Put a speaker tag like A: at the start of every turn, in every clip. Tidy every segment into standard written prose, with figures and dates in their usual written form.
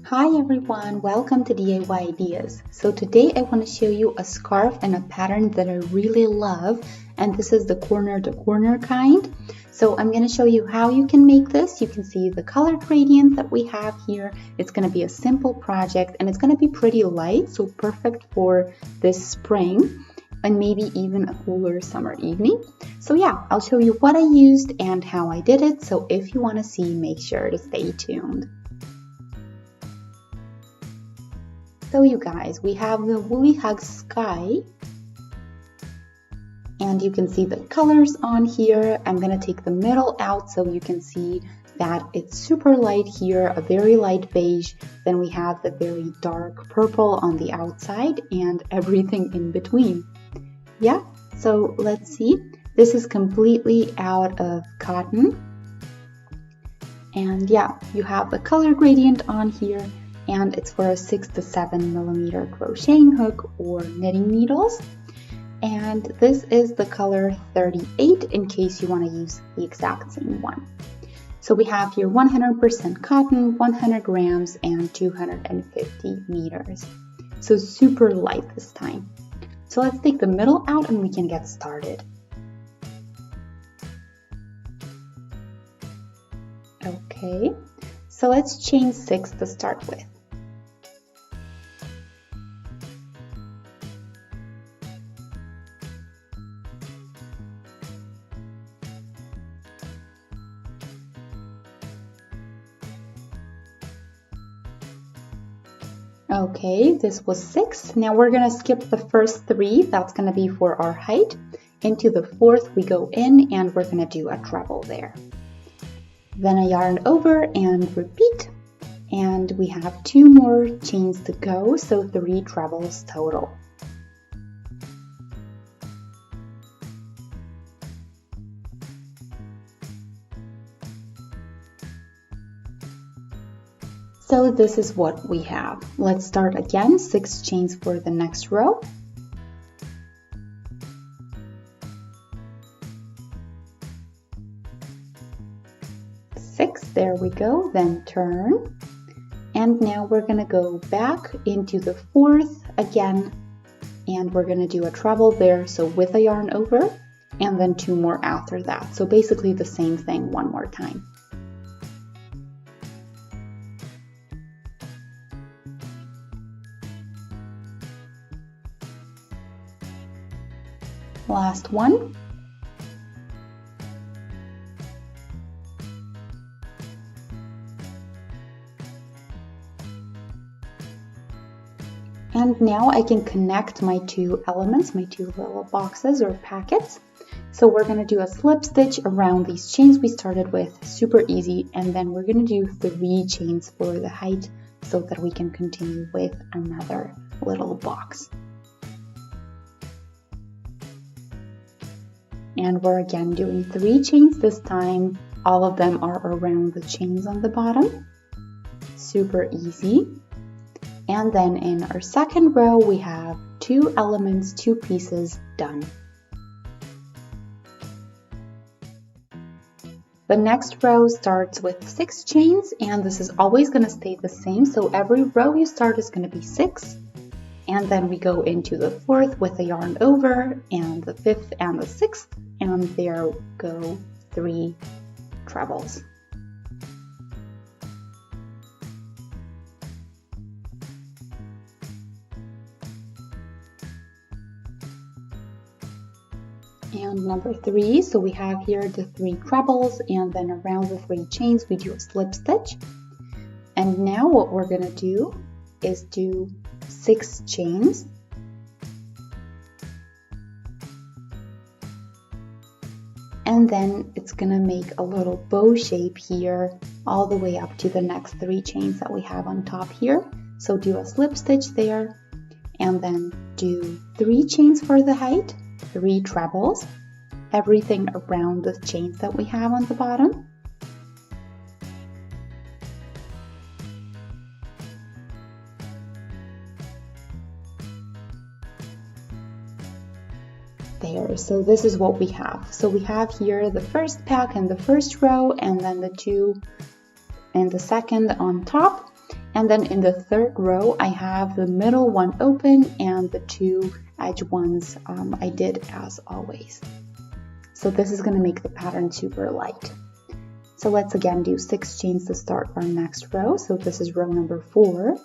A: Hi everyone, welcome to DIY Ideas. So today I want to show you a scarf and a pattern that I really love, and this is the corner to corner kind. So I'm going to show you how you can make this. You can see the color gradient that we have here. It's going to be a simple project and it's going to be pretty light, so perfect for this spring and maybe even a cooler summer evening. So yeah, I'll show you what I used and how I did it. So if you want to see, make sure to stay tuned. So you guys, we have the Woolly Hug Sky, and you can see the colors on here. I'm gonna take the middle out so you can see that it's super light here, a very light beige. Then we have the very dark purple on the outside and everything in between. Yeah, so let's see. This is completely out of cotton. And yeah, you have the color gradient on here. And it's for a 6 to 7 millimeter crocheting hook or knitting needles. And this is the color 38 in case you want to use the exact same one. So we have here 100% cotton, 100 grams, and 250 meters. So super light this time. So let's take the middle out and we can get started. Okay, so let's chain 6 to start with. Okay, this was 6. Now we're going to skip the first 3. That's going to be for our height. Into the 4th we go in and we're going to do a treble there. Then a yarn over and repeat. And we have 2 more chains to go, so 3 trebles total. So this is what we have. Let's start again, 6 chains for the next row. Six, there we go, then turn. And now we're gonna go back into the 4th again, and we're gonna do a treble there, so with a yarn over, and then 2 more after that. So basically the same thing one more time. Last one. And now I can connect my 2 elements, my 2 little boxes or packets. So we're going to do a slip stitch around these chains we started with, super easy, and then we're going to do 3 chains for the height so that we can continue with another little box. And we're again doing 3 chains this time. All of them are around the chains on the bottom. Super easy. And then in our second row, we have 2 elements, 2 pieces done. The next row starts with 6 chains, and this is always going to stay the same. So every row you start is going to be 6. And then we go into the 4th with a yarn over, and the 5th and the 6th, and there go 3 trebles. And number 3, so we have here the 3 trebles, and then around the 3 chains we do a slip stitch. And now what we're going to do is do 6 chains. And then it's going to make a little bow shape here all the way up to the next 3 chains that we have on top here. So do a slip stitch there, and then do 3 chains for the height, 3 trebles, everything around the chains that we have on the bottom. There, so this is what we have. So we have here the first pack in the first row, and then the 2 in the second on top. And then in the third row, I have the middle one open and the 2 edge ones I did as always. So this is going to make the pattern super light. So let's again do 6 chains to start our next row. So this is row number 4.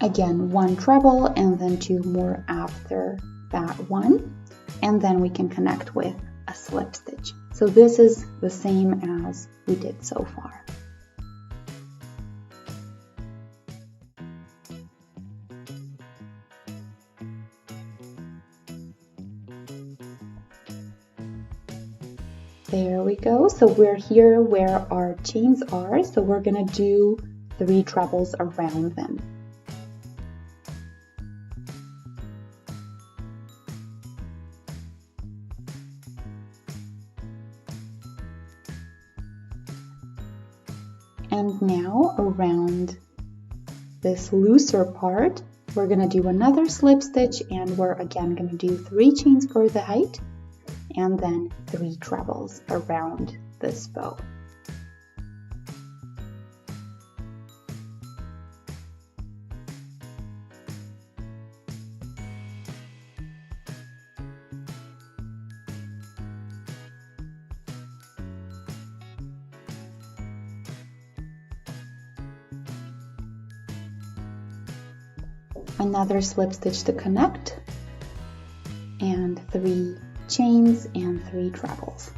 A: Again, 1 treble and then 2 more after that one. And then we can connect with a slip stitch. So this is the same as we did so far. There we go. So we're here where our chains are. So we're going to do 3 trebles around them. And now around this looser part, we're going to do another slip stitch and we're again going to do 3 chains for the height and then 3 trebles around this bow. Another slip stitch to connect, and 3 chains and 3 trebles.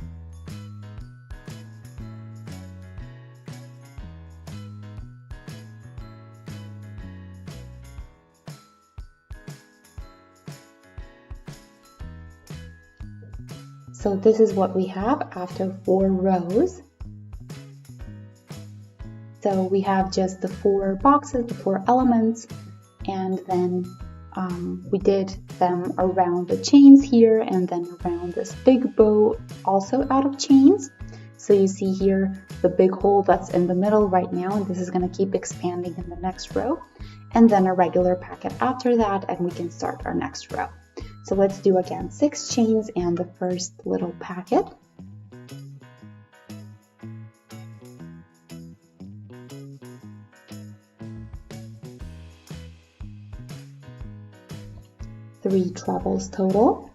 A: So this is what we have after 4 rows. So we have just the 4 boxes, the 4 elements, and then we did them around the chains here and then around this big bow also out of chains. So you see here the big hole that's in the middle right now, and this is going to keep expanding in the next row, and then a regular packet after that, and we can start our next row. So let's do again 6 chains and the first little packet. Three trebles total.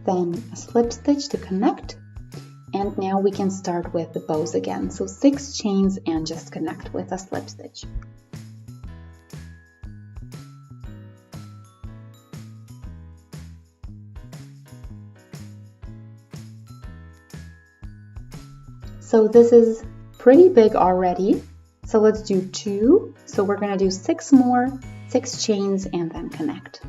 A: Then a slip stitch to connect. And now we can start with the bows again. So 6 chains and just connect with a slip stitch. So this is pretty big already. So let's do 2. So we're going to do 6 more, 6 chains and then connect.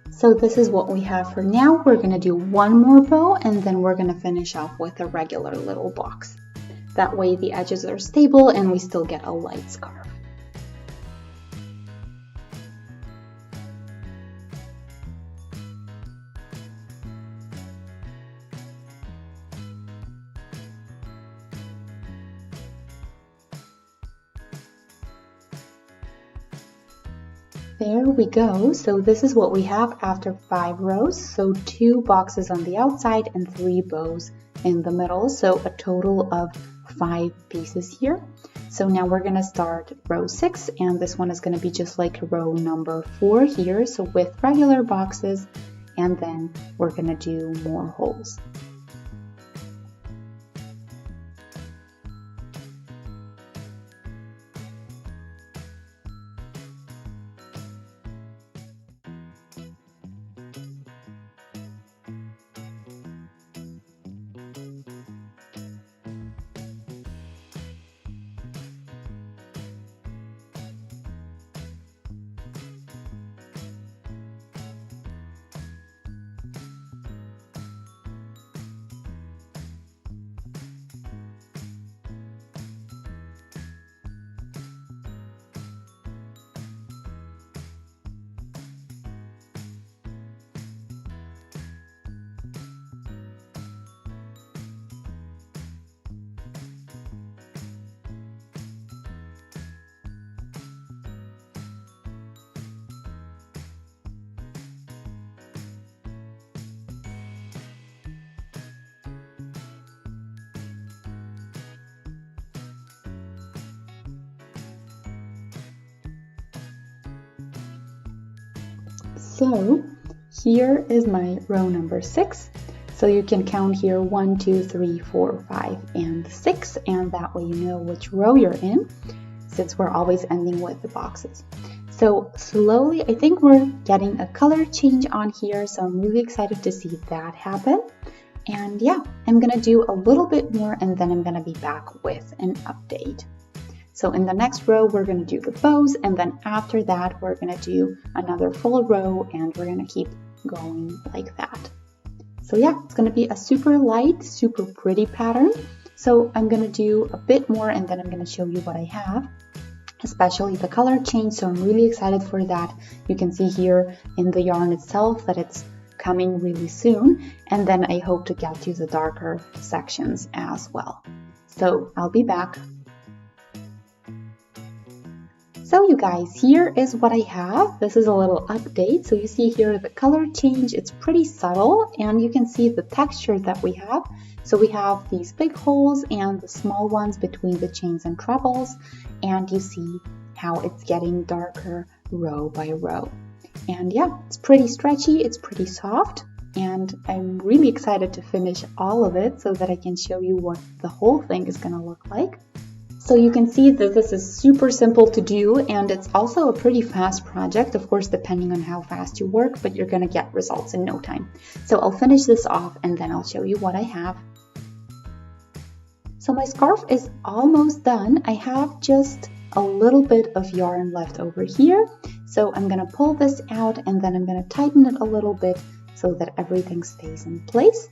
A: So this is what we have for now. We're going to do 1 more bow and then we're going to finish off with a regular little box. That way the edges are stable and we still get a light scarf. There we go. So this is what we have after 5 rows. So 2 boxes on the outside and 3 bows in the middle. So a total of 5 pieces here. So now we're going to start row 6, and this one is going to be just like row number 4 here. So with regular boxes, and then we're going to do more holes. So here is my row number 6. So you can count here 1, 2, 3, 4, 5, and 6, and that way you know which row you're in, since we're always ending with the boxes. So slowly, I think we're getting a color change on here, so I'm really excited to see that happen. And yeah, I'm gonna do a little bit more and then I'm gonna be back with an update. So in the next row, we're gonna do the bows, and then after that, we're gonna do another full row and we're gonna keep going like that. So yeah, it's gonna be a super light, super pretty pattern. So I'm gonna do a bit more and then I'm gonna show you what I have, especially the color change. So I'm really excited for that. You can see here in the yarn itself that it's coming really soon. And then I hope to get to the darker sections as well. So I'll be back. So you guys, here is what I have. This is a little update. So you see here the color change, it's pretty subtle, and you can see the texture that we have. So we have these big holes and the small ones between the chains and trebles, and you see how it's getting darker row by row. And yeah, it's pretty stretchy, it's pretty soft, and I'm really excited to finish all of it so that I can show you what the whole thing is gonna look like. So you can see that this is super simple to do, and it's also a pretty fast project, of course, depending on how fast you work, but you're gonna get results in no time. So I'll finish this off and then I'll show you what I have. So my scarf is almost done. I have just a little bit of yarn left over here. So I'm gonna pull this out and then I'm gonna tighten it a little bit so that everything stays in place.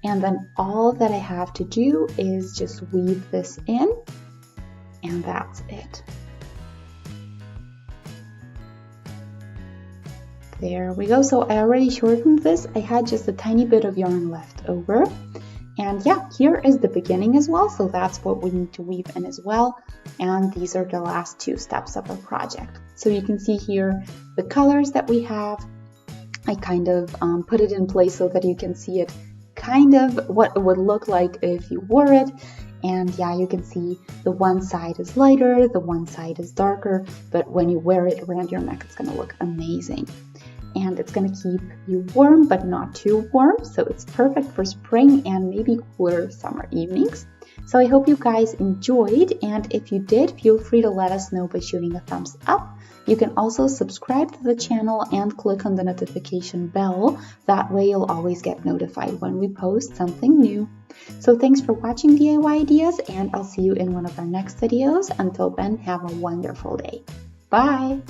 A: And then all that I have to do is just weave this in. And that's it. There we go. So I already shortened this. I had just a tiny bit of yarn left over. And yeah, here is the beginning as well. So that's what we need to weave in as well. And these are the last 2 steps of our project. So you can see here the colors that we have. I kind of put it in place so that you can see it kind of what it would look like if you wore it. And yeah, you can see the one side is lighter, the one side is darker, but when you wear it around your neck, it's gonna look amazing. And it's gonna keep you warm, but not too warm. So it's perfect for spring and maybe cooler summer evenings. So I hope you guys enjoyed. And if you did, feel free to let us know by shooting a thumbs up. You can also subscribe to the channel and click on the notification bell. That way you'll always get notified when we post something new. So thanks for watching DIY Ideas, and I'll see you in one of our next videos. Until then, have a wonderful day. Bye!